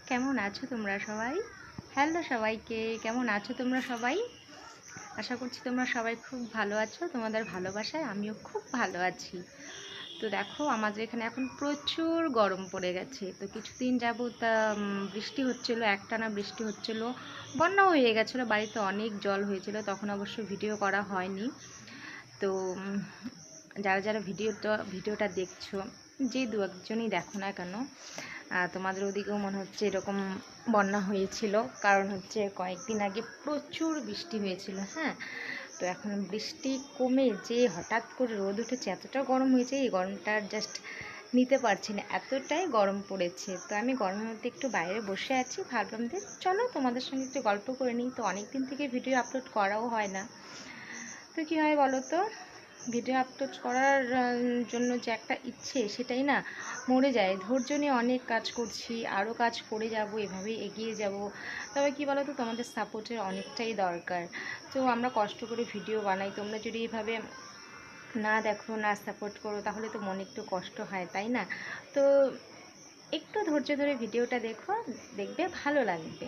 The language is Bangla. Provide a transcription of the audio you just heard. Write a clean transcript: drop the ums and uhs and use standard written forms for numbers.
কেমন আছো তোমরা সবাই? হ্যালো সবাইকে, কেমন আছো তোমরা সবাই? আশা করছি তোমরা সবাই খুব ভালো আছো। তোমাদের ভালোবাসায় আমিও খুব ভালো আছি। তো দেখো, আমাদের এখানে এখন প্রচুর গরম পড়ে গেছে। তো কিছুদিন যাবত বৃষ্টি হচ্ছিলো, একটানা বৃষ্টি হচ্ছিলো, বন্যাও হয়ে গেছিলো, বাড়িতে অনেক জল হয়েছিল। তখন অবশ্য ভিডিও করা হয়নি। তো যারা যারা ভিডিওটা দেখছো, যে দু একজনই দেখো না কেন, তোমাদের ওদিকেও মনে হচ্ছে এরকম বন্যা হয়েছিল। কারণ হচ্ছে কয়েকদিন আগে প্রচুর বৃষ্টি হয়েছিল। হ্যাঁ, তো এখন বৃষ্টি কমে যে হঠাৎ করে রোদ উঠেছে, এতটা গরম হয়েছে, এই গরমটা জাস্ট নিতে পারছি না, এতটাই গরম পড়েছে। তো আমি গরমের মধ্যে একটু বাইরে বসে আছি, ভাবলাম যে চলো তোমাদের সঙ্গে একটু গল্প করে নিই। তো অনেক দিন থেকে ভিডিও আপলোড করাও হয় না। তো কী হয় বলো তো, ভিডিও আপলোড করার জন্য যে একটা ইচ্ছে, সেটাই না মরে যায়। ধৈর্য নিয়ে অনেক কাজ করছি, আরও কাজ করে যাব, এভাবেই এগিয়ে যাব। তবে কি বলো তো, তোমাদের সাপোর্টের অনেকটাই দরকার। তো আমরা কষ্ট করে ভিডিও বানাই, তোমরা যদি এভাবে না দেখো, না সাপোর্ট করো, তাহলে তো মনে একটু কষ্ট হয়, তাই না? তো একটু ধৈর্য ধরে ভিডিওটা দেখো, দেখবে ভালো লাগবে।